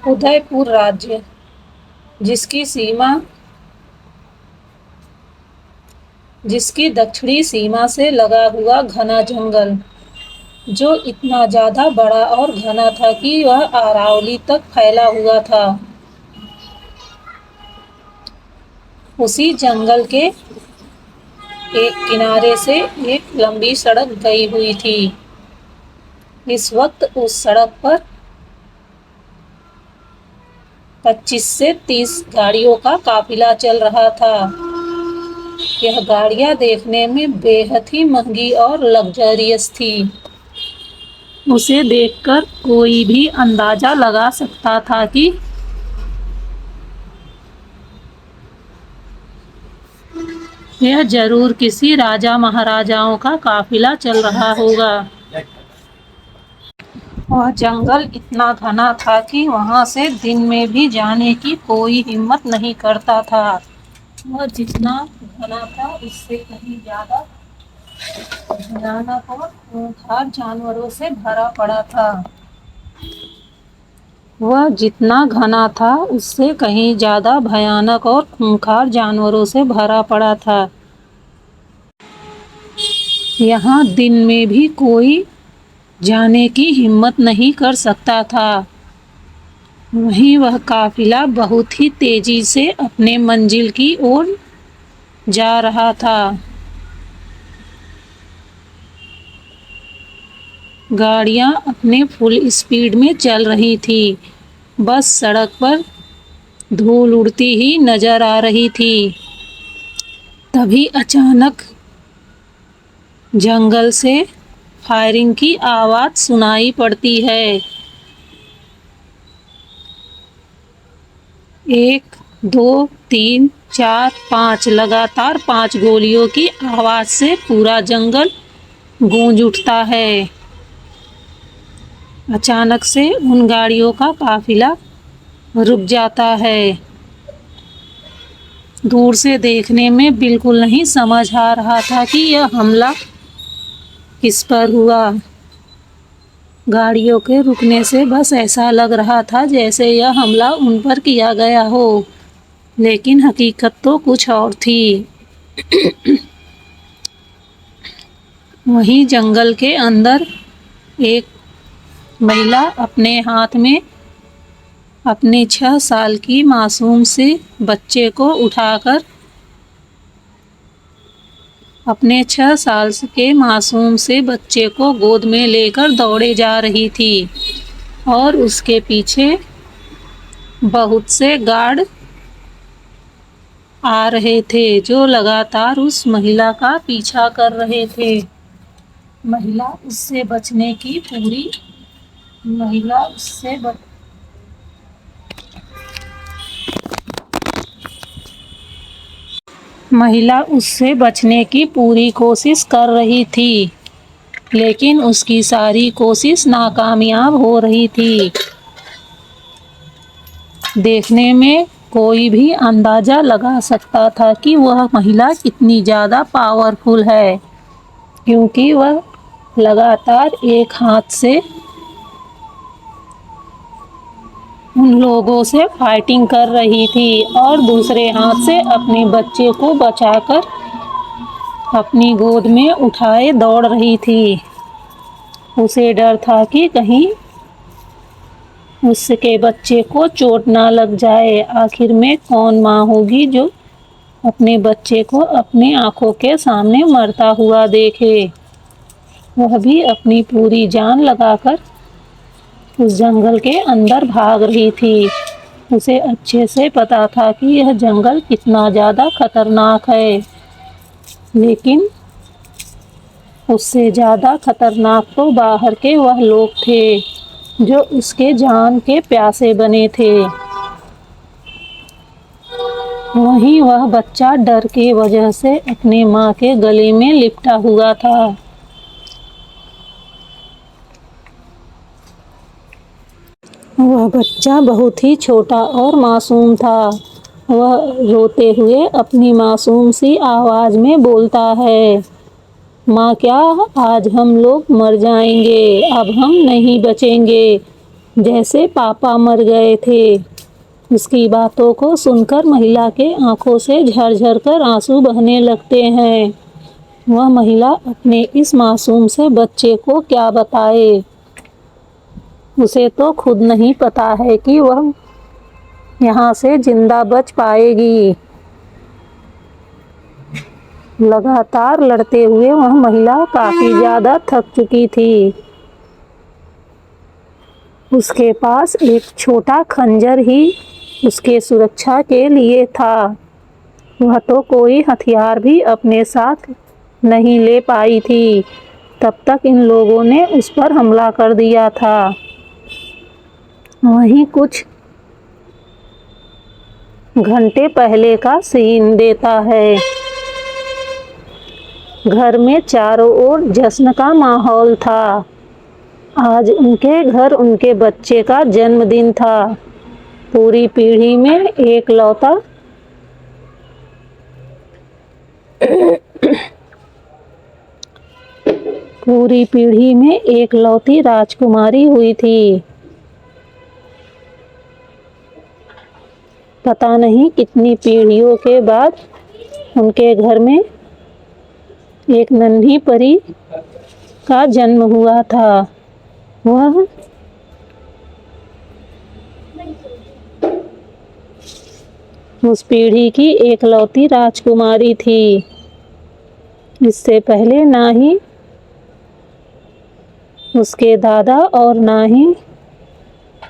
उदयपुर राज्य, जिसकी दक्षिणी सीमा से लगा हुआ घना जंगल, जो इतना ज्यादा बड़ा और घना था कि वह अरावली तक फैला हुआ था। उसी जंगल के एक किनारे से एक लंबी सड़क गई हुई थी। इस वक्त उस सड़क पर 25 से 30 गाड़ियों का काफिला चल रहा था। यह गाड़ियां देखने में बेहद ही महंगी और लग्जरियस थी। उसे देखकर कोई भी अंदाजा लगा सकता था कि यह जरूर किसी राजा महाराजाओं का काफिला चल रहा होगा। वह जंगल इतना घना था कि वहां से दिन में भी जाने की कोई हिम्मत नहीं करता था। वह जितना घना था उससे कहीं ज्यादा भयानक और खूंखार जानवरों से भरा पड़ा था। वह जितना घना था उससे कहीं ज्यादा भयानक और खूंखार जानवरों से भरा पड़ा था। यहाँ दिन में भी कोई जाने की हिम्मत नहीं कर सकता था। वहीं वह काफिला बहुत ही तेजी से अपने मंजिल की ओर जा रहा था। गाड़ियां अपने फुल स्पीड में चल रही थी। बस सड़क पर धूल उड़ती ही नजर आ रही थी। तभी अचानक जंगल से फायरिंग की आवाज सुनाई पड़ती है। 1, 2, 3, 4, 5 लगातार 5 गोलियों की आवाज से पूरा जंगल गूंज उठता है। अचानक से उन गाड़ियों का काफिला रुक जाता है। दूर से देखने में बिल्कुल नहीं समझ आ रहा था कि यह हमला किस पर हुआ। गाड़ियों के रुकने से बस ऐसा लग रहा था जैसे यह हमला उन पर किया गया हो, लेकिन हकीकत तो कुछ और थी। वहीं जंगल के अंदर एक महिला अपने हाथ में अपने 6 साल की मासूम से बच्चे को उठाकर अपने 6 साल के मासूम से बच्चे को गोद में लेकर दौड़े जा रही थी और उसके पीछे बहुत से गार्ड आ रहे थे जो लगातार उस महिला का पीछा कर रहे थे। महिला उससे बचने की पूरी महिला उससे बचने की पूरी कोशिश कर रही थी, लेकिन उसकी सारी कोशिश नाकामयाब हो रही थी। देखने में कोई भी अंदाजा लगा सकता था कि वह महिला कितनी ज़्यादा पावरफुल है, क्योंकि वह लगातार एक हाथ से उन लोगों से फाइटिंग कर रही थी और दूसरे हाथ से अपने बच्चे को बचाकर अपनी गोद में उठाए दौड़ रही थी। उसे डर था कि कहीं उसके बच्चे को चोट ना लग जाए। आखिर में कौन माँ होगी जो अपने बच्चे को अपनी आंखों के सामने मरता हुआ देखे। वह भी अपनी पूरी जान लगाकर उस जंगल के अंदर भाग रही थी। उसे अच्छे से पता था कि यह जंगल कितना ज़्यादा खतरनाक है, लेकिन उससे ज़्यादा खतरनाक तो बाहर के वह लोग थे जो उसके जान के प्यासे बने थे। वहीं वह बच्चा डर की वजह से अपनी माँ के गले में लिपटा हुआ था। वह बच्चा बहुत ही छोटा और मासूम था। वह रोते हुए अपनी मासूम सी आवाज़ में बोलता है, माँ क्या आज हम लोग मर जाएंगे, अब हम नहीं बचेंगे। जैसे पापा मर गए थे। उसकी बातों को सुनकर महिला के आंखों से झरझर कर आंसू बहने लगते हैं। वह महिला अपने इस मासूम से बच्चे को क्या बताए। उसे तो खुद नहीं पता है कि वह यहाँ से जिंदा बच पाएगी। लगातार लड़ते हुए वह महिला काफी ज्यादा थक चुकी थी। उसके पास एक छोटा खंजर ही उसके सुरक्षा के लिए था। वह तो कोई हथियार भी अपने साथ नहीं ले पाई थी। तब तक इन लोगों ने उस पर हमला कर दिया था। वहीं कुछ घंटे पहले का सीन देता है। घर में चारों ओर जश्न का माहौल था। आज उनके घर उनके बच्चे का जन्मदिन था। पूरी पीढ़ी में एकलौती राजकुमारी हुई थी। पता नहीं कितनी पीढ़ियों के बाद उनके घर में एक नन्ही परी का जन्म हुआ था। वह उस पीढ़ी की एकलौती राजकुमारी थी। इससे पहले ना ही उसके दादा और ना ही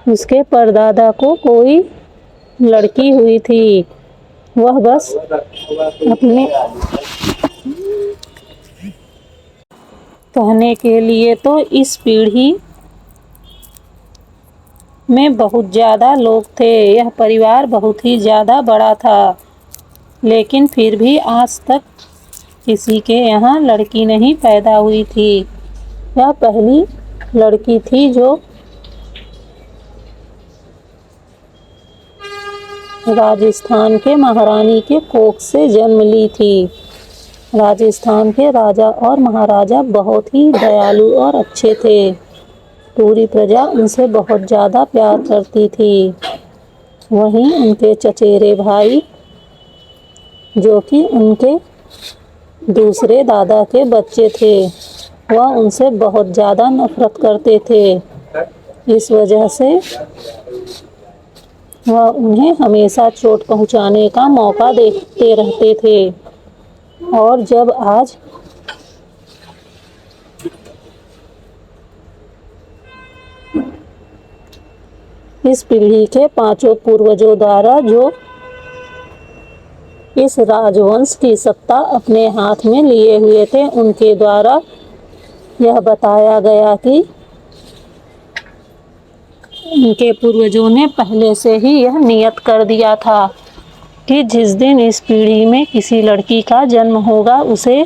उसके परदादा को कोई लड़की हुई थी। वह बस अपने कहने के लिए तो इस पीढ़ी में बहुत ज़्यादा लोग थे। यह परिवार बहुत ही ज़्यादा बड़ा था, लेकिन फिर भी आज तक किसी के यहाँ लड़की नहीं पैदा हुई थी। यह पहली लड़की थी जो राजस्थान के महारानी के कोख से जन्म ली थी। राजस्थान के राजा और महाराजा बहुत ही दयालु और अच्छे थे। पूरी प्रजा उनसे बहुत ज़्यादा प्यार करती थी। वहीं उनके चचेरे भाई, जो कि उनके दूसरे दादा के बच्चे थे, वह उनसे बहुत ज़्यादा नफरत करते थे। इस वजह से वह उन्हें हमेशा चोट पहुंचाने का मौका देते रहते थे। और जब आज इस पीढ़ी के पांचों पूर्वजों द्वारा जो इस राजवंश की सत्ता अपने हाथ में लिए हुए थे, उनके द्वारा यह बताया गया कि उनके पूर्वजों ने पहले से ही यह नियत कर दिया था कि जिस दिन इस पीढ़ी में किसी लड़की का जन्म होगा, उसे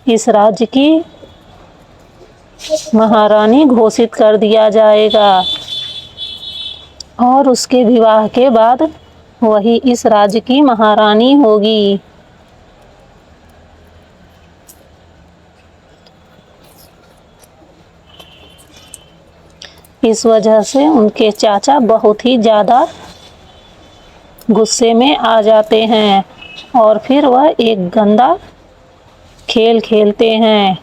इस राज्य की महारानी घोषित कर दिया जाएगा और उसके विवाह के बाद वही इस राज्य की महारानी होगी। इस वजह से उनके चाचा बहुत ही ज़्यादा गुस्से में आ जाते हैं और फिर वह एक गंदा खेल खेलते हैं।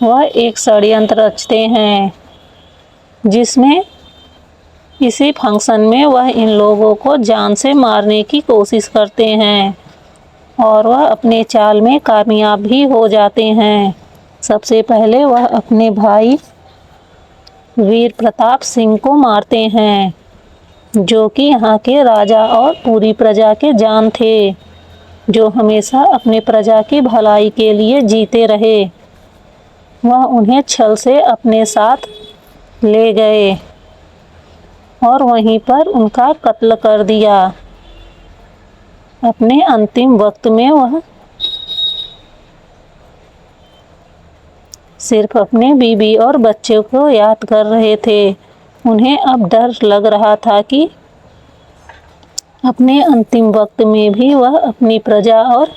वह एक षड्यंत्र रचते हैं जिसमें इसी फंक्शन में वह इन लोगों को जान से मारने की कोशिश करते हैं और वह अपने चाल में कामयाब भी हो जाते हैं। सबसे पहले वह अपने भाई वीर प्रताप सिंह को मारते हैं, जो कि यहाँ के राजा और पूरी प्रजा के जान थे, जो हमेशा अपने प्रजा की भलाई के लिए जीते रहे। वह उन्हें छल से अपने साथ ले गए और वहीं पर उनका कत्ल कर दिया। अपने अंतिम वक्त में वह सिर्फ अपने बीवी और बच्चे को याद कर रहे थे। उन्हें अब डर लग रहा था कि अपने अंतिम वक्त में भी वह अपनी प्रजा और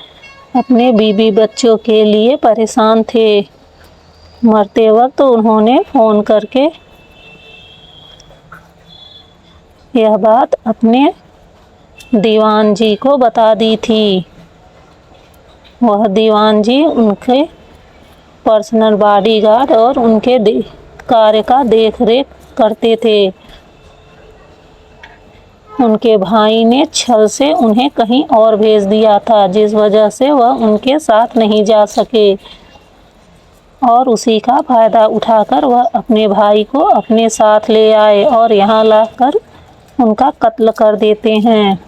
अपने बीवी बच्चों के लिए परेशान थे। मरते वक्त उन्होंने फ़ोन करके यह बात अपने दीवान जी को बता दी थी। वह दीवान जी उनके पर्सनल बॉडीगार्ड और उनके कार्य का देख रेख करते थे। उनके भाई ने छल से उन्हें कहीं और भेज दिया था, जिस वजह से वह उनके साथ नहीं जा सके, और उसी का फायदा उठाकर वह अपने भाई को अपने साथ ले आए और यहाँ लाकर उनका कत्ल कर देते हैं।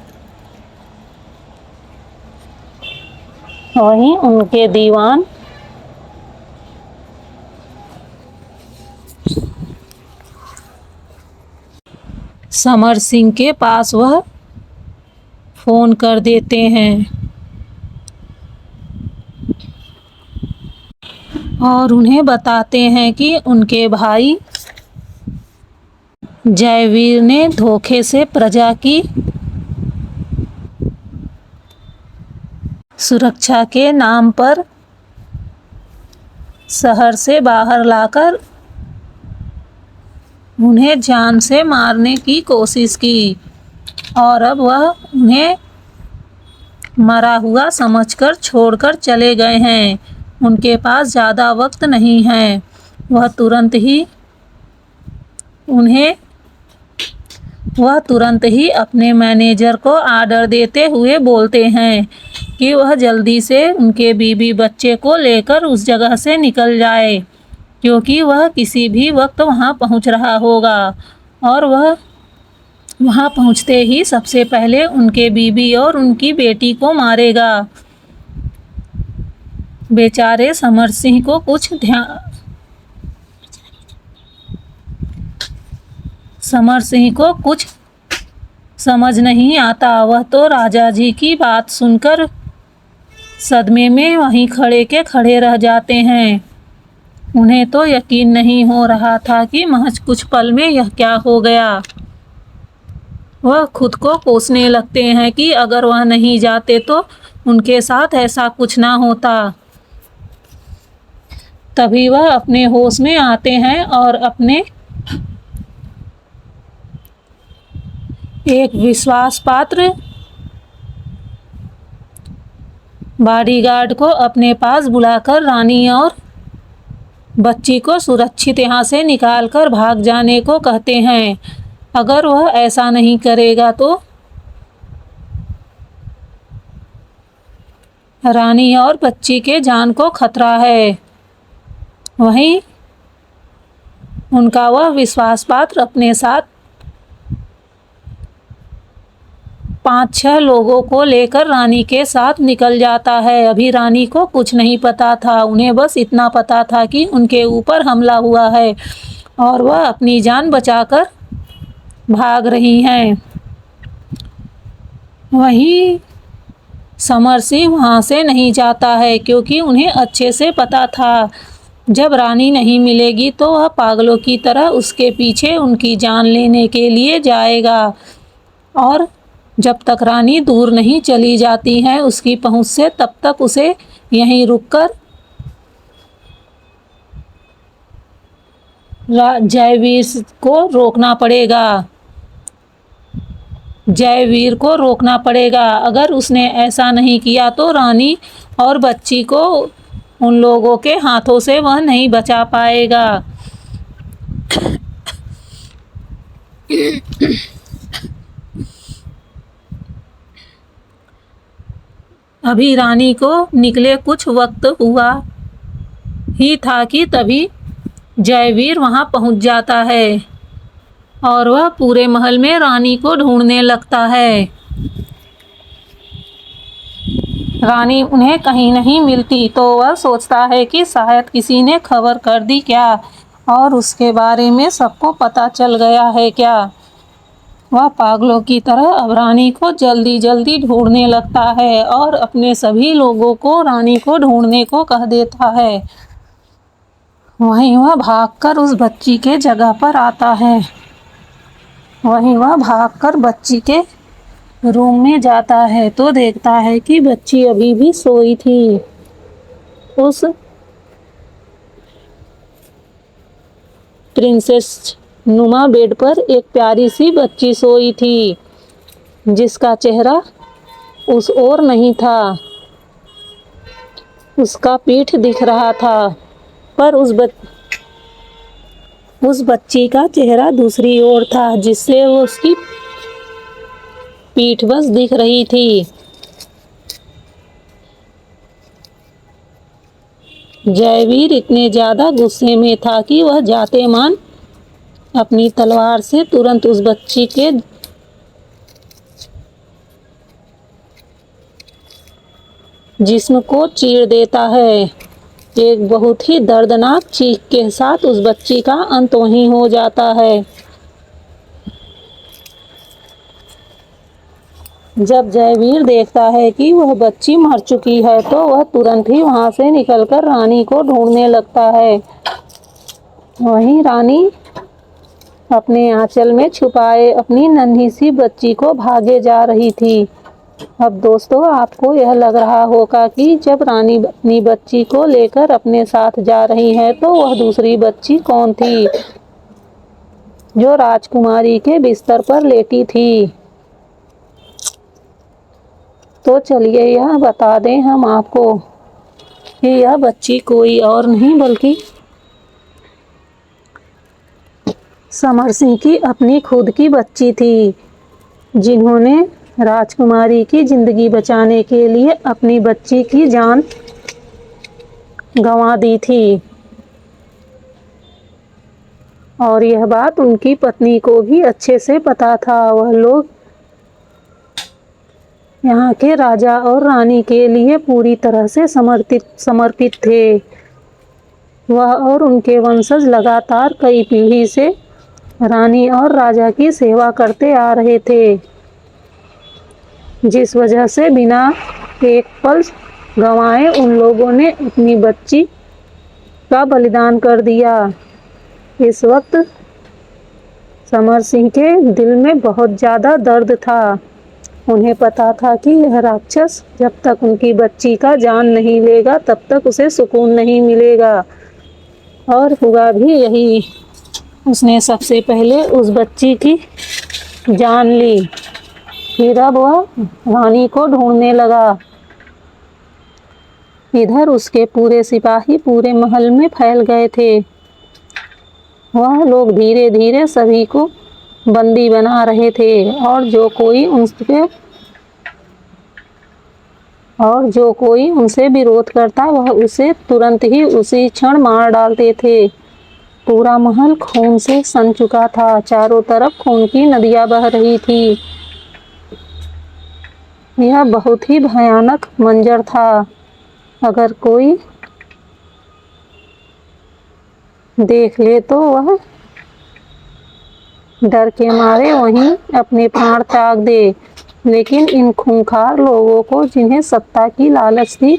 वहीं उनके दीवान समर सिंह के पास वह फोन कर देते हैं और उन्हें बताते हैं कि उनके भाई जयवीर ने धोखे से प्रजा की सुरक्षा के नाम पर शहर से बाहर लाकर उन्हें जान से मारने की कोशिश की, और अब वह उन्हें मरा हुआ समझकर छोड़कर चले गए हैं। उनके पास ज़्यादा वक्त नहीं है। वह तुरंत ही अपने मैनेजर को ऑर्डर देते हुए बोलते हैं कि वह जल्दी से उनके बीवी बच्चे को लेकर उस जगह से निकल जाए, क्योंकि वह किसी भी वक्त वहां पहुंच रहा होगा, और वह वहां पहुंचते ही सबसे पहले उनके बीवी और उनकी बेटी को मारेगा। बेचारे समर सिंह को कुछ समझ नहीं आता। वह तो राजा जी की बात सुनकर सदमे में वहीं खड़े के खड़े रह जाते हैं। उन्हें तो यकीन नहीं हो रहा था कि महज कुछ पल में यह क्या हो गया। वह खुद को कोसने लगते हैं कि अगर वह नहीं जाते तो उनके साथ ऐसा कुछ ना होता। तभी वह अपने होश में आते हैं और अपने एक विश्वास पात्र बॉडीगार्ड को अपने पास बुलाकर रानी और बच्ची को सुरक्षित यहाँ से निकालकर भाग जाने को कहते हैं। अगर वह ऐसा नहीं करेगा तो रानी और बच्ची के जान को खतरा है। वहीं उनका वह विश्वास पात्र अपने साथ 5-6 लोगों को लेकर रानी के साथ निकल जाता है। अभी रानी को कुछ नहीं पता था। उन्हें बस इतना पता था कि उनके ऊपर हमला हुआ है और वह अपनी जान बचाकर भाग रही हैं। वहीं समर सिंह वहाँ से नहीं जाता है, क्योंकि उन्हें अच्छे से पता था जब रानी नहीं मिलेगी तो वह पागलों की तरह उसके पीछे उनकी जान लेने के लिए जाएगा, और जब तक रानी दूर नहीं चली जाती है उसकी पहुंच से, तब तक उसे यहीं रुककर जयवीर को रोकना पड़ेगा। अगर उसने ऐसा नहीं किया तो रानी और बच्ची को उन लोगों के हाथों से वह नहीं बचा पाएगा। अभी रानी को निकले कुछ वक्त हुआ ही था कि तभी जयवीर वहां पहुंच जाता है और वह पूरे महल में रानी को ढूंढने लगता है। रानी उन्हें कहीं नहीं मिलती तो वह सोचता है कि शायद किसी ने खबर कर दी क्या, और उसके बारे में सबको पता चल गया है क्या। वह पागलों की तरह अब रानी को जल्दी जल्दी ढूंढने लगता है और अपने सभी लोगों को रानी को ढूंढने को कह देता है। वहीं वह भागकर उस बच्ची के जगह पर आता है। वहीं वह भागकर बच्ची के रूम में जाता है तो देखता है कि बच्ची अभी भी सोई थी। उस प्रिंसेस नुमा बेड पर एक प्यारी सी बच्ची सोई थी, जिसका चेहरा उस ओर नहीं था। उसका पीठ दिख रहा था, पर उस बच्ची का चेहरा दूसरी ओर था, जिससे वो उसकी पीठ बस दिख रही थी। जयवीर इतने ज्यादा गुस्से में था कि वह जाते मान अपनी तलवार से तुरंत उस बच्ची के जिस्म को चीर देता है। एक बहुत ही दर्दनाक चीख के साथ उस बच्ची का अंत वहीं हो जाता है। जब जयवीर देखता है कि वह बच्ची मर चुकी है, तो वह तुरंत ही वहां से निकलकर रानी को ढूंढने लगता है। वहीं रानी अपने आंचल में छुपाए अपनी नन्ही सी बच्ची को भागे जा रही थी। अब दोस्तों, आपको यह लग रहा होगा कि जब रानी अपनी बच्ची को लेकर अपने साथ जा रही है, तो वह दूसरी बच्ची कौन थी जो राजकुमारी के बिस्तर पर लेटी थी। तो चलिए यह बता दें हम आपको कि यह बच्ची कोई और नहीं बल्कि समर सिंह की अपनी खुद की बच्ची थी, जिन्होंने राजकुमारी की जिंदगी बचाने के लिए अपनी बच्ची की जान गंवा दी थी। और यह बात उनकी पत्नी को भी अच्छे से पता था। वह लोग यहाँ के राजा और रानी के लिए पूरी तरह से समर्पित थे। वह और उनके वंशज लगातार कई पीढ़ी से रानी और राजा की सेवा करते आ रहे थे, जिस वजह से बिना एक पल गंवाए उन लोगों ने अपनी बच्ची का बलिदान कर दिया। इस वक्त समर सिंह के दिल में बहुत ज़्यादा दर्द था। उन्हें पता था कि यह राक्षस जब तक उनकी बच्ची का जान नहीं लेगा, तब तक उसे सुकून नहीं मिलेगा। और हुआ भी यही। उसने सबसे पहले उस बच्ची की जान ली, फिर अब वह रानी को ढूंढने लगा। इधर उसके पूरे सिपाही पूरे महल में फैल गए थे। वह लोग धीरे धीरे सभी को बंदी बना रहे थे, और जो कोई उनसे विरोध करता, वह उसे तुरंत ही उसी क्षण मार डालते थे। पूरा महल खून से सन चुका था। चारों तरफ खून की नदियां बह रही थी। यह बहुत ही भयानक मंजर था। अगर कोई देख ले तो वह डर के मारे वहीं अपने प्राण त्याग दे। लेकिन इन खूंखार लोगों को, जिन्हें सत्ता की लालच थी,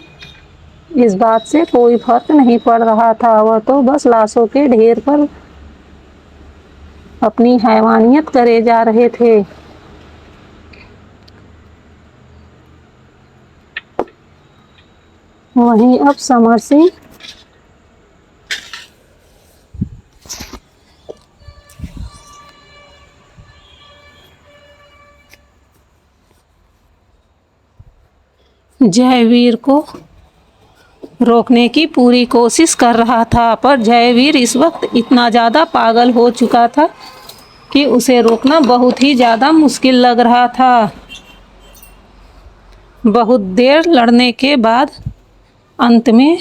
इस बात से कोई फर्क नहीं पड़ रहा था। वह तो बस लाशों के ढेर पर अपनी हैवानियत करे जा रहे थे। वहीं अब समर सिंह जयवीर को रोकने की पूरी कोशिश कर रहा था, पर जयवीर इस वक्त इतना ज़्यादा पागल हो चुका था कि उसे रोकना बहुत ही ज़्यादा मुश्किल लग रहा था। बहुत देर लड़ने के बाद अंत में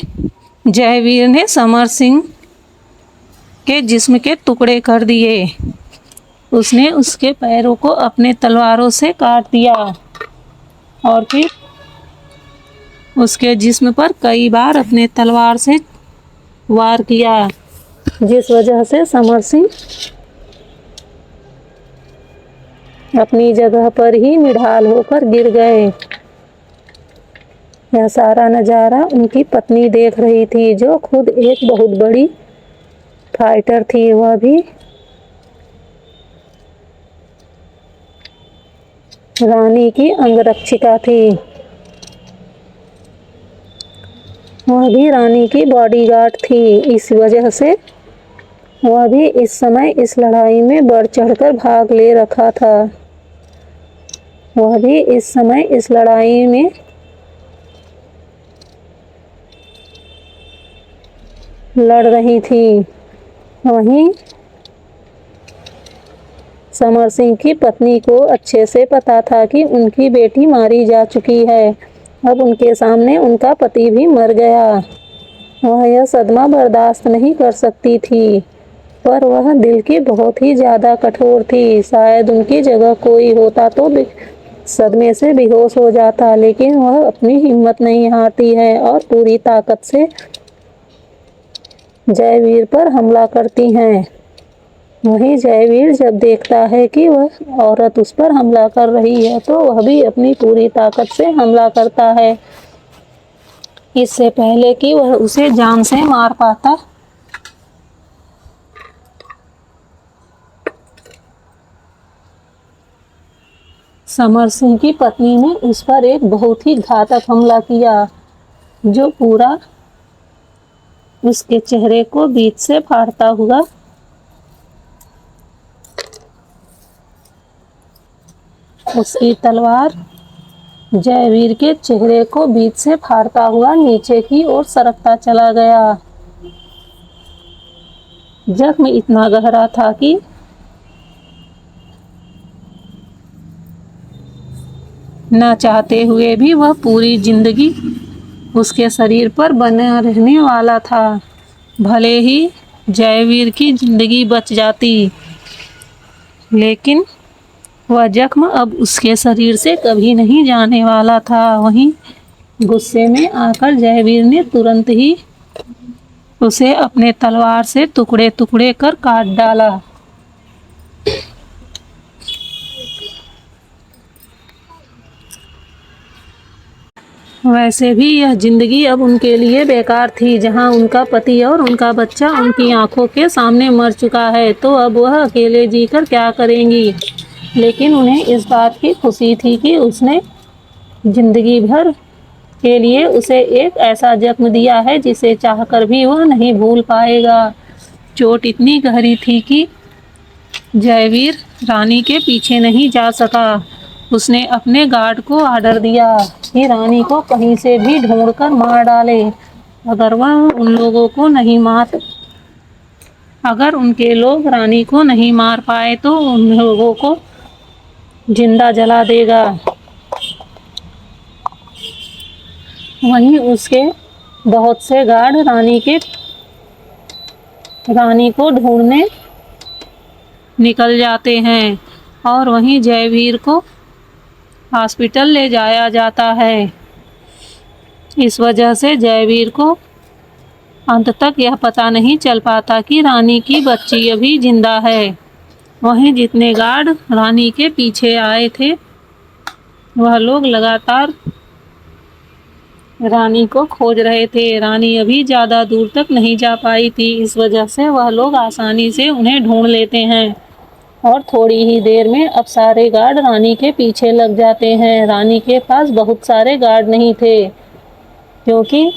जयवीर ने समर सिंह के जिस्म के टुकड़े कर दिए। उसने उसके पैरों को अपने तलवारों से काट दिया और फिर उसके जिस्म पर कई बार अपने तलवार से वार किया, जिस वजह से समर सिंह अपनी जगह पर ही निढाल होकर गिर गए। यह सारा नज़ारा उनकी पत्नी देख रही थी, जो खुद एक बहुत बड़ी फाइटर थी। वह भी रानी की अंगरक्षिका थी। वह भी रानी की बॉडीगार्ड थी। इस वजह से वह भी इस समय इस लड़ाई में बढ़ चढ़कर भाग ले रखा था। वह भी इस समय इस लड़ाई में लड़ रही थी। वहीं समर सिंह की पत्नी को अच्छे से पता था कि उनकी बेटी मारी जा चुकी है। अब उनके सामने उनका पति भी मर गया। वह यह सदमा बर्दाश्त नहीं कर सकती थी, पर वह दिल की बहुत ही ज़्यादा कठोर थी। शायद उनकी जगह कोई होता तो सदमे से बेहोश हो जाता, लेकिन वह अपनी हिम्मत नहीं हारती है और पूरी ताकत से जयवीर पर हमला करती हैं। वहीं जयवीर जब देखता है कि वह औरत उस पर हमला कर रही है, तो वह भी अपनी पूरी ताकत से हमला करता है, इससे पहले कि वह उसे जान से मार पाता। समर सिंह की पत्नी ने उस पर एक बहुत ही घातक हमला किया, जो पूरा उसके चेहरे को बीच से फाड़ता हुआ उसकी तलवार जयवीर के चेहरे को बीच से फाड़ता हुआ नीचे की ओर सरकता चला गया। जख्म इतना गहरा था कि न चाहते हुए भी वह पूरी जिंदगी उसके शरीर पर बना रहने वाला था। भले ही जयवीर की जिंदगी बच जाती, लेकिन वह जख्म अब उसके शरीर से कभी नहीं जाने वाला था। वहीं गुस्से में आकर जयवीर ने तुरंत ही उसे अपने तलवार से टुकड़े टुकड़े कर काट डाला। वैसे भी यह जिंदगी अब उनके लिए बेकार थी, जहां उनका पति और उनका बच्चा उनकी आंखों के सामने मर चुका है, तो अब वह अकेले जीकर क्या करेंगी। लेकिन उन्हें इस बात की खुशी थी कि उसने जिंदगी भर के लिए उसे एक ऐसा जख्म दिया है जिसे चाहकर भी वह नहीं भूल पाएगा। चोट इतनी गहरी थी कि जयवीर रानी के पीछे नहीं जा सका। उसने अपने गार्ड को आर्डर दिया कि रानी को कहीं से भी ढूंढकर मार डाले। अगर उनके लोग रानी को नहीं मार पाए तो उन लोगों को जिंदा जला देगा। वहीं उसके बहुत से गार्ड रानी को ढूंढने निकल जाते हैं और वहीं जयवीर को हॉस्पिटल ले जाया जाता है। इस वजह से जयवीर को अंत तक यह पता नहीं चल पाता कि रानी की बच्ची अभी जिंदा है। वहीं जितने गार्ड रानी के पीछे आए थे, वह लोग लगातार रानी को खोज रहे थे। रानी अभी ज़्यादा दूर तक नहीं जा पाई थी, इस वजह से वह लोग आसानी से उन्हें ढूंढ लेते हैं और थोड़ी ही देर में अब सारे गार्ड रानी के पीछे लग जाते हैं। रानी के पास बहुत सारे गार्ड नहीं थे, क्योंकि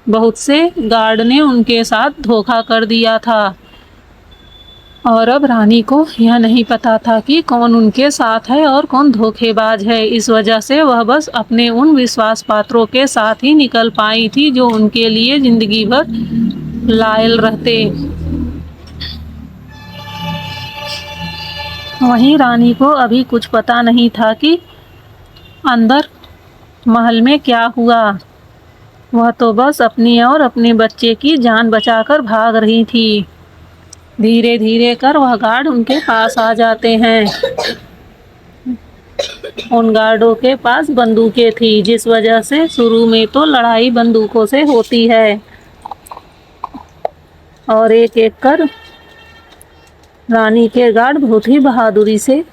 बहुत से गार्ड ने उनके साथ धोखा कर दिया था और अब रानी को यह नहीं पता था कि कौन उनके साथ है और कौन धोखेबाज है। इस वजह से वह बस अपने उन विश्वास पात्रों के साथ ही निकल पाई थी जो उनके लिए जिंदगी भर लायल रहते। वहीं रानी को अभी कुछ पता नहीं था कि अंदर महल में क्या हुआ। वह तो बस अपनी और अपने बच्चे की जान बचाकर भाग रही थी। धीरे धीरे कर वह गार्ड उनके पास आ जाते हैं। उन गार्डों के पास बंदूकें थी, जिस वजह से शुरू में तो लड़ाई बंदूकों से होती है और एक एक कर रानी के गार्ड बहुत ही बहादुरी से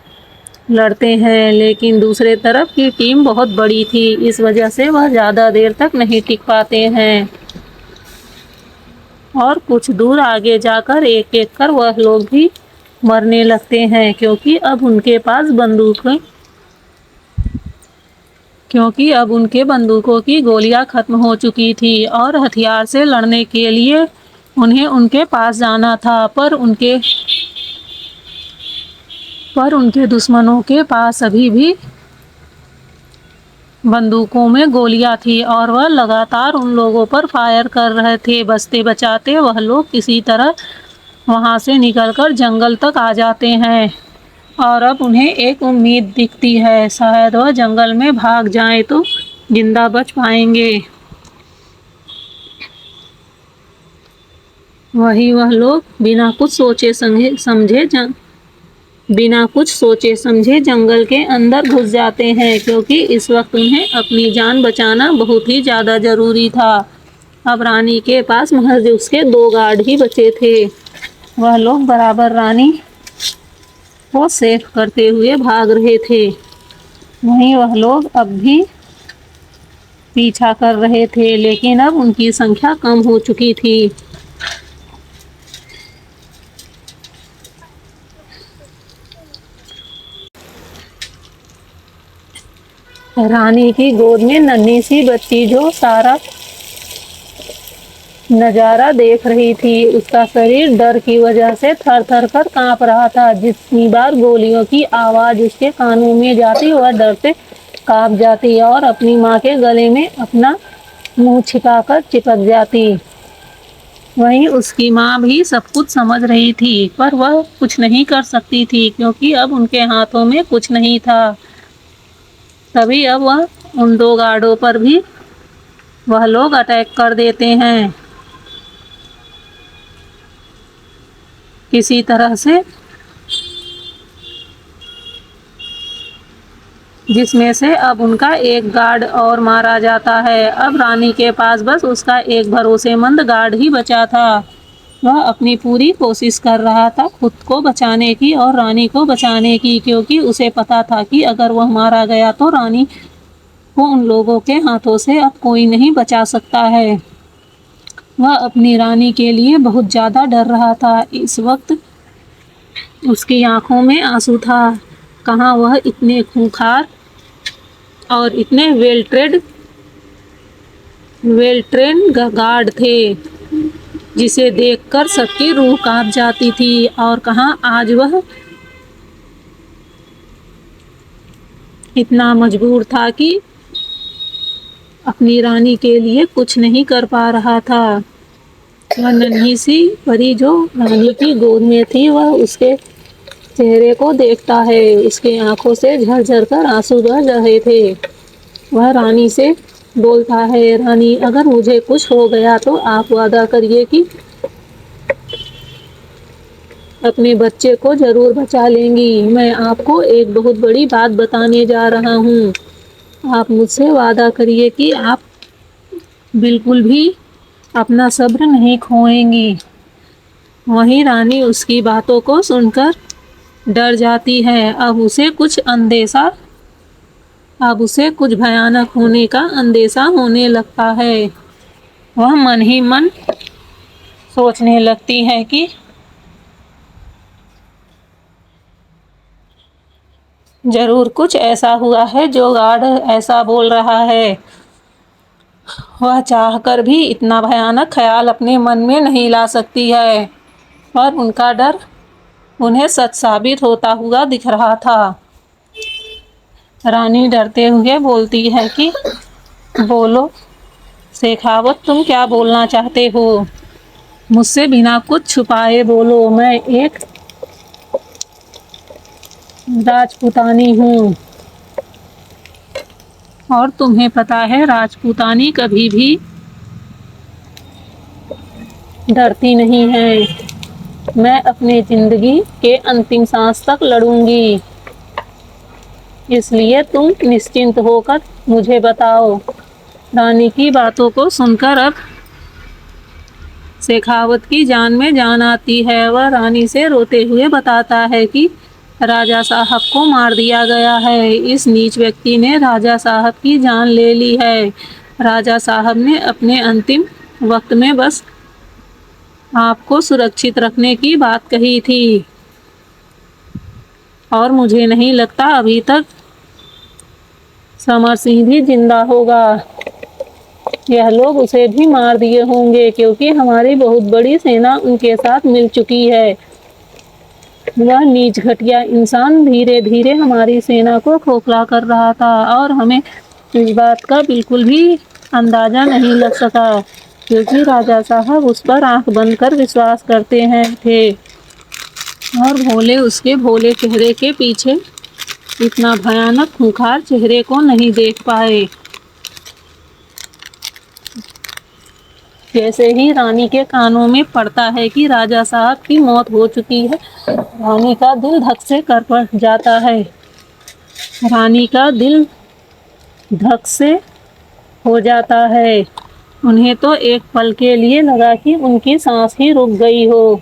लड़ते हैं। लेकिन दूसरे तरफ की टीम बहुत बड़ी थी, इस वजह से वह ज़्यादा देर तक नहीं टिक पाते हैं और कुछ दूर आगे जाकर एक एक कर वह लोग भी मरने लगते हैं, क्योंकि अब उनके बंदूकों की गोलियां खत्म हो चुकी थी और हथियार से लड़ने के लिए उन्हें उनके पास जाना था, पर उनके दुश्मनों के पास अभी भी बंदूकों में गोलियां थी और वह लगातार उन लोगों पर फायर कर रहे थे। बचते बचाते वह लोग किसी तरह वहां से निकलकर जंगल तक आ जाते हैं और अब उन्हें एक उम्मीद दिखती है, शायद वह जंगल में भाग जाएं तो जिंदा बच पाएंगे। वही वह लोग बिना कुछ सोचे समझे जंगल के अंदर घुस जाते हैं, क्योंकि इस वक्त उन्हें अपनी जान बचाना बहुत ही ज़्यादा ज़रूरी था। अब रानी के पास महज उसके 2 गार्ड ही बचे थे। वह लोग बराबर रानी को सेफ करते हुए भाग रहे थे। वहीं वह लोग अब भी पीछा कर रहे थे, लेकिन अब उनकी संख्या कम हो चुकी थी। रानी की गोद में नन्ही सी बच्ची जो सारा नजारा देख रही थी, उसका शरीर डर की वजह से थर थर कर कांप रहा था। जितनी बार गोलियों की आवाज उसके कानों में जाती वह डर से कांप जाती और अपनी माँ के गले में अपना मुंह छिपाकर चिपक जाती। वहीं उसकी माँ भी सब कुछ समझ रही थी, पर वह कुछ नहीं कर सकती थी, क्योंकि अब उनके हाथों में कुछ नहीं था। तभी अब वह उन 2 गार्डों पर भी वह लोग अटैक कर देते हैं। किसी तरह से, जिसमें से अब उनका एक गार्ड और मारा जाता है। अब रानी के पास बस उसका एक भरोसेमंद गार्ड ही बचा था। वह अपनी पूरी कोशिश कर रहा था खुद को बचाने की और रानी को बचाने की, क्योंकि उसे पता था कि अगर वह मारा गया तो रानी को उन लोगों के हाथों से अब कोई नहीं बचा सकता है। वह अपनी रानी के लिए बहुत ज़्यादा डर रहा था। इस वक्त उसकी आंखों में आंसू था। कहाँ वह इतने खूंखार और इतने वेल ट्रेन गार्ड थे, जिसे देखकर सबकी रूह कांप जाती थी, और कहाँ आज वह इतना मजबूर था कि अपनी रानी के लिए कुछ नहीं कर पा रहा था। वह नन्ही सी परी जो रानी की गोद में थी, वह उसके चेहरे को देखता है। उसकी आंखों से झरझर कर आंसू बह रहे थे। वह रानी से बोलता है, रानी अगर मुझे कुछ हो गया तो आप वादा करिए कि अपने बच्चे को जरूर बचा लेंगी। मैं आपको एक बहुत बड़ी बात बताने जा रहा हूँ। आप मुझसे वादा करिए कि आप बिल्कुल भी अपना सब्र नहीं खोएंगी। वहीं रानी उसकी बातों को सुनकर डर जाती है। अब उसे कुछ भयानक होने का अंदेशा होने लगता है। वह मन ही मन सोचने लगती है कि जरूर कुछ ऐसा हुआ है जो गार्ड ऐसा बोल रहा है। वह चाहकर भी इतना भयानक ख्याल अपने मन में नहीं ला सकती है, और उनका डर उन्हें सच साबित होता हुआ दिख रहा था। रानी डरते हुए बोलती है कि बोलो शेखावत, तुम क्या बोलना चाहते हो? मुझसे बिना कुछ छुपाए बोलो। मैं एक राजपूतानी हूँ, और तुम्हें पता है राजपूतानी कभी भी डरती नहीं है। मैं अपनी जिंदगी के अंतिम सांस तक लड़ूंगी, इसलिए तुम निश्चिंत होकर मुझे बताओ। रानी की बातों को सुनकर अब शेखावत की जान में जान आती है। वह रानी से रोते हुए बताता है कि राजा साहब को मार दिया गया है। इस नीच व्यक्ति ने राजा साहब की जान ले ली है। राजा साहब ने अपने अंतिम वक्त में बस आपको सुरक्षित रखने की बात कही थी, और मुझे नहीं लगता अभी तक समर सिंह भी जिंदा होगा। यह लोग उसे भी मार दिए होंगे, क्योंकि हमारी बहुत बड़ी सेना उनके साथ मिल चुकी है। वह नीच घटिया इंसान धीरे धीरे हमारी सेना को खोखला कर रहा था और हमें इस बात का बिल्कुल भी अंदाजा नहीं लग सका, क्योंकि राजा साहब उस पर आंख बंद कर विश्वास करते हैं थे और भोले उसके भोले चेहरे के पीछे इतना भयानक खूंखार चेहरे को नहीं देख पाए। जैसे ही रानी के कानों में पड़ता है कि राजा साहब की मौत हो चुकी है, रानी का दिल धक से कर पड़ जाता है। रानी का दिल धक से हो जाता है। उन्हें तो एक पल के लिए लगा कि उनकी सांस ही रुक गई हो।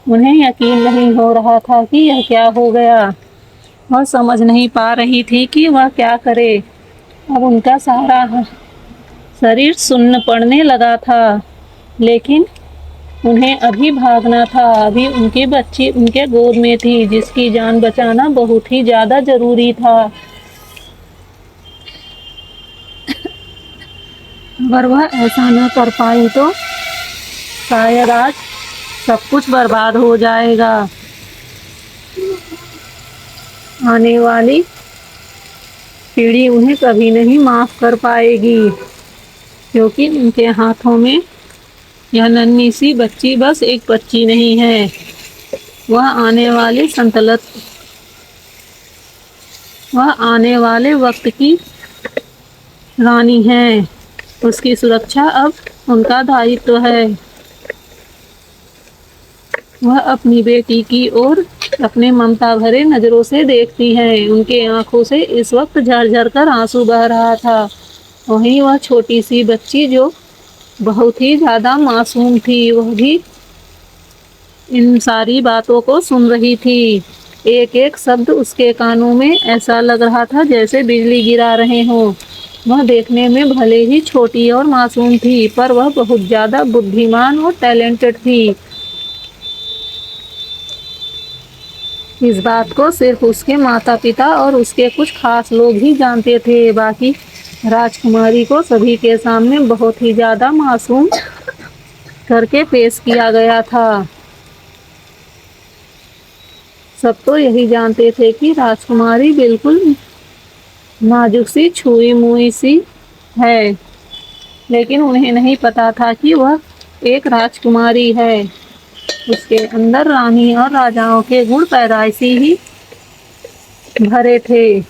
उन्हें यकीन नहीं हो रहा था कि यह क्या हो गया। वह समझ नहीं पा रही थी कि वह क्या करे। अब उनका सारा शरीर सुन्न पड़ने लगा था, लेकिन उन्हें अभी भागना था। अभी उनकी बच्ची उनके गोद में थी, जिसकी जान बचाना बहुत ही ज्यादा जरूरी था। अगर वह ऐसा न कर पाई तो शायद आज सब कुछ बर्बाद हो जाएगा। आने वाली पीढ़ी उन्हें कभी नहीं माफ कर पाएगी, क्योंकि उनके हाथों में यह नन्ही सी बच्ची बस एक बच्ची नहीं है, वह आने वाले वक्त की रानी है। उसकी सुरक्षा अब उनका दायित्व है। वह अपनी बेटी की ओर अपने ममता भरे नजरों से देखती है। उनके आंखों से इस वक्त झरझर कर आंसू बह रहा था। वहीं वह छोटी सी बच्ची जो बहुत ही ज्यादा मासूम थी, वह भी इन सारी बातों को सुन रही थी। एक एक शब्द उसके कानों में ऐसा लग रहा था जैसे बिजली गिरा रहे हों। वह देखने में भले ही छोटी और मासूम थी, पर वह बहुत ज्यादा बुद्धिमान और टैलेंटेड थी। इस बात को सिर्फ उसके माता पिता और उसके कुछ खास लोग ही जानते थे। बाकी राजकुमारी को सभी के सामने बहुत ही ज्यादा मासूम करके पेश किया गया था। सब तो यही जानते थे कि राजकुमारी बिल्कुल नाजुक सी छुई मुई सी है, लेकिन उन्हें नहीं पता था कि वह एक राजकुमारी है। उसके अंदर रानी और राजाओं के गुण पैदाइशी ही भरे थे।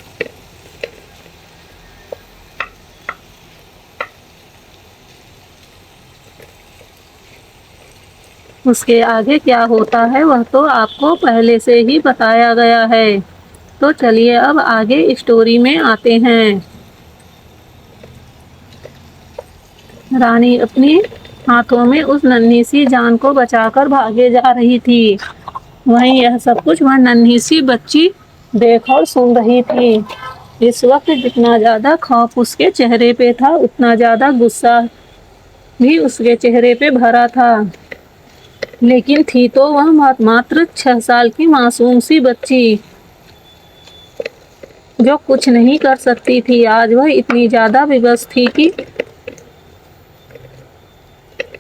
उसके आगे क्या होता है वह तो आपको पहले से ही बताया गया है। तो चलिए अब आगे स्टोरी में आते हैं। रानी अपनी हाथों में उस नन्ही सी जान को बचाकर भागे जा रही थी। वहीं यह सब कुछ वह नन्ही सी बच्ची देख और सुन रही थी। इस वक्त जितना ज्यादा खौफ उसके चेहरे पे था, उतना ज्यादा गुस्सा भी उसके चेहरे पे भरा था। लेकिन थी तो वह मात्र 6 साल की मासूम सी बच्ची, जो कुछ नहीं कर सकती थी। आज वह इतनी ज्यादा विवश थी कि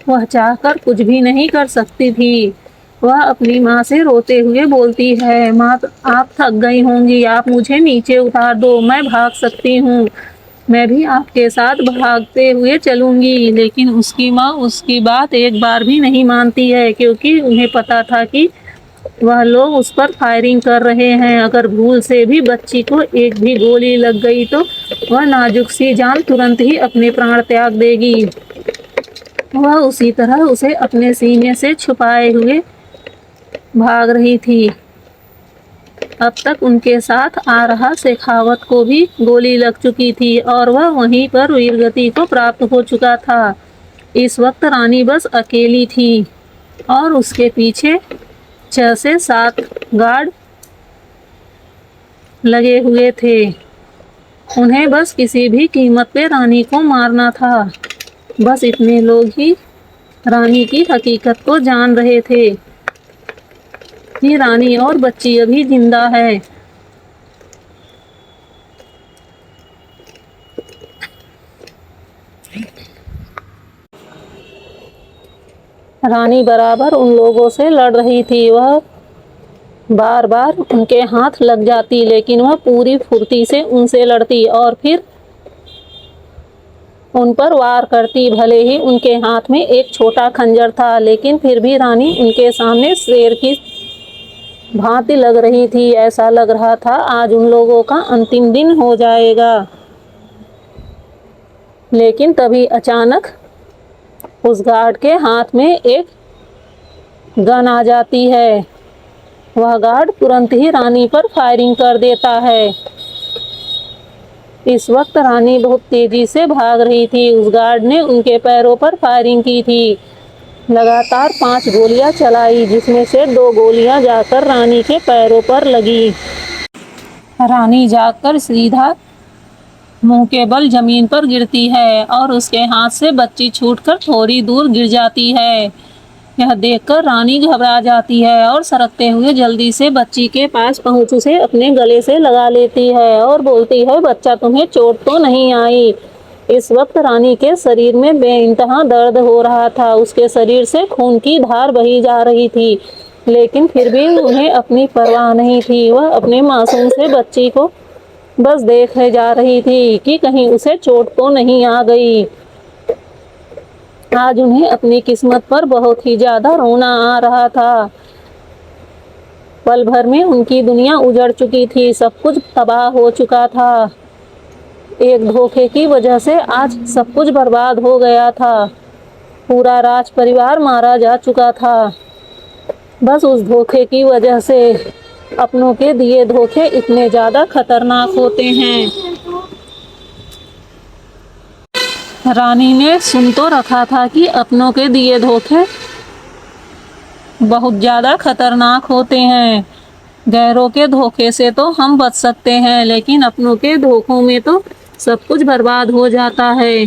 वह चाहकर कुछ भी नहीं कर सकती थी। वह अपनी माँ से रोते हुए बोलती है, माँ आप थक गई होंगी, आप मुझे नीचे उतार दो, मैं भाग सकती हूँ, मैं भी आपके साथ भागते हुए चलूंगी। लेकिन उसकी माँ उसकी बात एक बार भी नहीं मानती है, क्योंकि उन्हें पता था कि वह लोग उस पर फायरिंग कर रहे हैं। अगर भूल से भी बच्ची को एक भी गोली लग गई तो वह नाजुक सी जान तुरंत ही अपने प्राण त्याग देगी। वह उसी तरह उसे अपने सीने से छुपाए हुए भाग रही थी। अब तक उनके साथ आ रहा शेखावत को भी गोली लग चुकी थी और वह वहीं पर वीरगति को प्राप्त हो चुका था। इस वक्त रानी बस अकेली थी और उसके पीछे 6 से 7 गार्ड लगे हुए थे। उन्हें बस किसी भी कीमत पे रानी को मारना था। बस इतने लोग ही रानी की हकीकत को जान रहे थे कि रानी और बच्ची अभी जिंदा है। रानी बराबर उन लोगों से लड़ रही थी। वह बार बार उनके हाथ लग जाती, लेकिन वह पूरी फुर्ती से उनसे लड़ती और फिर उन पर वार करती। भले ही उनके हाथ में एक छोटा खंजर था, लेकिन फिर भी रानी उनके सामने शेर की भांति लग रही थी। ऐसा लग रहा था आज उन लोगों का अंतिम दिन हो जाएगा। लेकिन तभी अचानक उस गार्ड के हाथ में एक गन आ जाती है। वह गार्ड तुरंत ही रानी पर फायरिंग कर देता है। इस वक्त रानी बहुत तेजी से भाग रही थी। उस गार्ड ने उनके पैरों पर फायरिंग की थी। लगातार 5 गोलियां चलाई, जिसमें से 2 गोलियां जाकर रानी के पैरों पर लगी। रानी जाकर सीधा मुंह के बल जमीन पर गिरती है और उसके हाथ से बच्ची छूटकर थोड़ी दूर गिर जाती है। यह देखकर रानी घबरा जाती है और सरकते हुए जल्दी से बच्ची के पास पहुंच उसे अपने गले से लगा लेती है और बोलती है, बच्चा तुम्हें चोट तो नहीं आई? इस वक्त रानी के शरीर में बेइंतहा दर्द हो रहा था। उसके शरीर से खून की धार बही जा रही थी, लेकिन फिर भी उन्हें अपनी परवाह नहीं थी। वह अपने मासूम से बच्ची को बस देखे जा रही थी कि कहीं उसे चोट तो नहीं आ गई। आज उन्हें अपनी किस्मत पर बहुत ही ज्यादा रोना आ रहा था। पल भर में उनकी दुनिया उजड़ चुकी थी, सब कुछ तबाह हो चुका था। एक धोखे की वजह से आज सब कुछ बर्बाद हो गया था। पूरा राज परिवार मारा जा चुका था, बस उस धोखे की वजह से। अपनों के दिए धोखे इतने ज्यादा खतरनाक होते हैं। रानी ने सुन तो रखा था कि अपनों के दिए धोखे बहुत ज्यादा खतरनाक होते हैं। गैरों के धोखे से तो हम बच सकते हैं, लेकिन अपनों के धोखों में तो सब कुछ बर्बाद हो जाता है।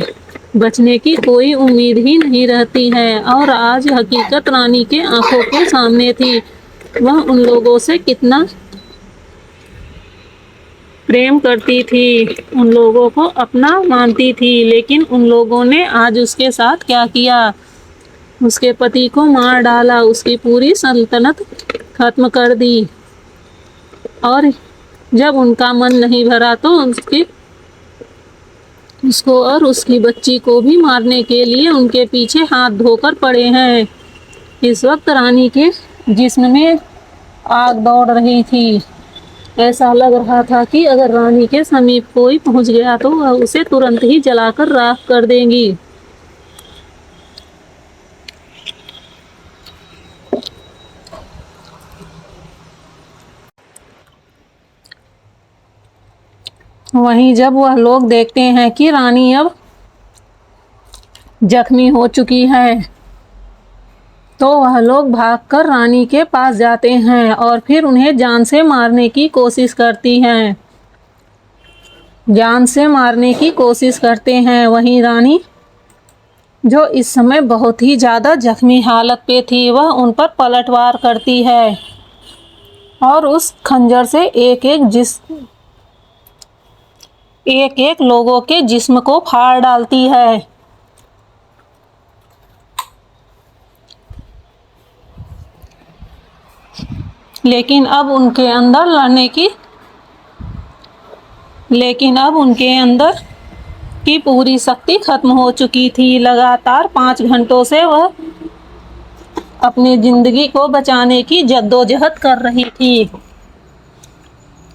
बचने की कोई उम्मीद ही नहीं रहती है। और आज हकीकत रानी के आंखों के सामने थी। वह उन लोगों से कितना प्रेम करती थी, उन लोगों को अपना मानती थी, लेकिन उन लोगों ने आज उसके साथ क्या किया? उसके पति को मार डाला, उसकी पूरी सल्तनत खत्म कर दी। और जब उनका मन नहीं भरा तो उसको और उसकी बच्ची को भी मारने के लिए उनके पीछे हाथ धोकर पड़े हैं। इस वक्त रानी के जिस्म में आग दौड़ रही थी। ऐसा लग रहा था कि अगर रानी के समीप कोई पहुंच गया तो वह उसे तुरंत ही जलाकर राख कर देंगी। वहीं जब वह लोग देखते हैं कि रानी अब जख्मी हो चुकी है, तो वह लोग भागकर रानी के पास जाते हैं और फिर उन्हें जान से मारने की कोशिश करती हैं। जान से मारने की कोशिश करते हैं। वहीं रानी, जो इस समय बहुत ही ज़्यादा जख्मी हालत पे थी, वह उन पर पलटवार करती है और उस खंजर से एक एक लोगों के जिस्म को फाड़ डालती है। लेकिन अब उनके अंदर की पूरी शक्ति खत्म हो चुकी थी। लगातार 5 घंटों से वह अपनी जिंदगी को बचाने की जद्दोजहद कर रही थी।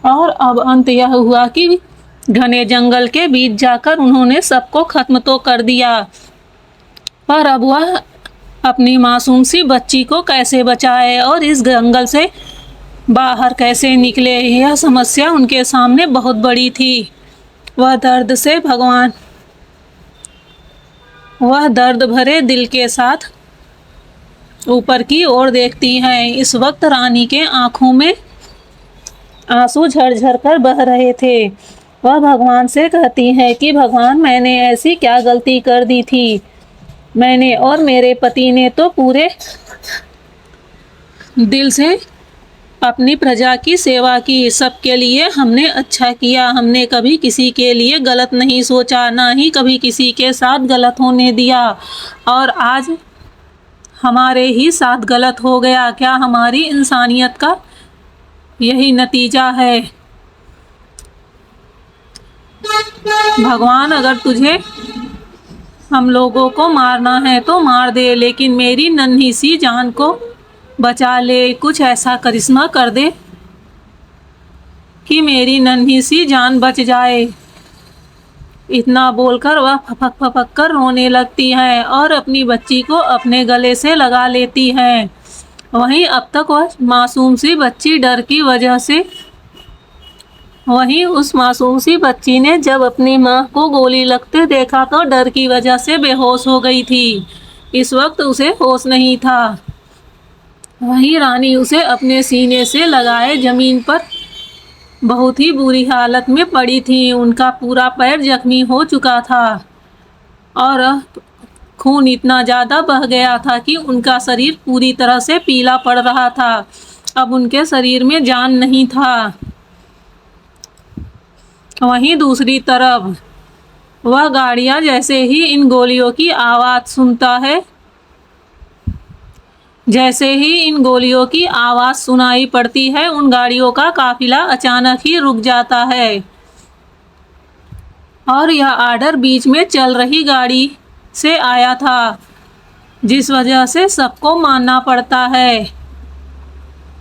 और अब अंत यह हुआ कि घने जंगल के बीच जाकर उन्होंने सबको खत्म तो कर दिया, पर अब वह अपनी मासूम सी बच्ची को कैसे बचाए और इस जंगल से बाहर कैसे निकले, यह समस्या उनके सामने बहुत बड़ी थी। वह दर्द भरे दिल के साथ ऊपर की ओर देखती हैं। इस वक्त रानी के आंखों में आंसू झरझर कर बह रहे थे। वह भगवान से कहती है कि भगवान, मैंने ऐसी क्या गलती कर दी थी? मैंने और मेरे पति ने तो पूरे दिल से अपनी प्रजा की सेवा की, सबके लिए हमने अच्छा किया। हमने कभी किसी के लिए गलत नहीं सोचा, ना ही कभी किसी के साथ गलत होने दिया। और आज हमारे ही साथ गलत हो गया। क्या हमारी इंसानियत का यही नतीजा है? भगवान, अगर तुझे हम लोगों को मारना है तो मार दे, लेकिन मेरी नन्ही सी जान को बचा ले। कुछ ऐसा करिश्मा कर दे कि मेरी नन्ही सी जान बच जाए। इतना बोलकर वह फपक फपक कर रोने लगती है और अपनी बच्ची को अपने गले से लगा लेती है। वहीं अब तक वह मासूम सी बच्ची डर की वजह से वहीं उस मासूम सी बच्ची ने जब अपनी माँ को गोली लगते देखा तो डर की वजह से बेहोश हो गई थी। इस वक्त उसे होश नहीं था। वहीं रानी उसे अपने सीने से लगाए जमीन पर बहुत ही बुरी हालत में पड़ी थी। उनका पूरा पैर जख्मी हो चुका था और खून इतना ज़्यादा बह गया था कि उनका शरीर पूरी तरह से पीला पड़ रहा था। अब उनके शरीर में जान नहीं था। वहीं दूसरी तरफ वह गाड़ियाँ जैसे ही इन गोलियों की आवाज़ सुनता है, जैसे ही इन गोलियों की आवाज़ सुनाई पड़ती है, उन गाड़ियों का काफिला अचानक ही रुक जाता है और यह आर्डर बीच में चल रही गाड़ी से आया था, जिस वजह से सबको मानना पड़ता है।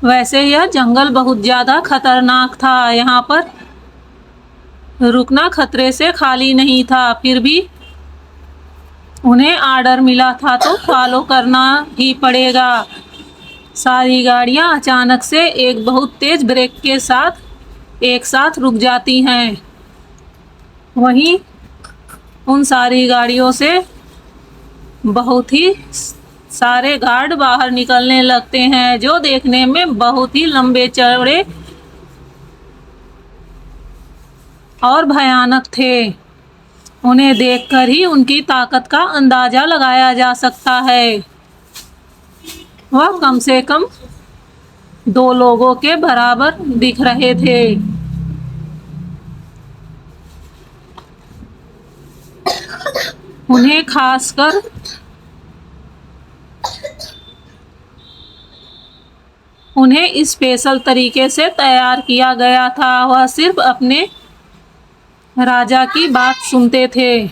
वैसे यह जंगल बहुत ज़्यादा खतरनाक था। यहाँ पर रुकना खतरे से खाली नहीं था, फिर भी उन्हें आर्डर मिला था तो फॉलो करना ही पड़ेगा। सारी गाड़ियाँ अचानक से एक बहुत तेज ब्रेक के साथ एक साथ रुक जाती हैं। वहीं उन सारी गाड़ियों से बहुत ही सारे गार्ड बाहर निकलने लगते हैं, जो देखने में बहुत ही लंबे चौड़े और भयानक थे। उन्हें देखकर ही उनकी ताकत का अंदाजा लगाया जा सकता है। वह कम से कम 2 लोगों के बराबर दिख रहे थे। उन्हें खासकर उन्हें स्पेशल तरीके से तैयार किया गया था। वह सिर्फ अपने राजा की बात सुनते थे।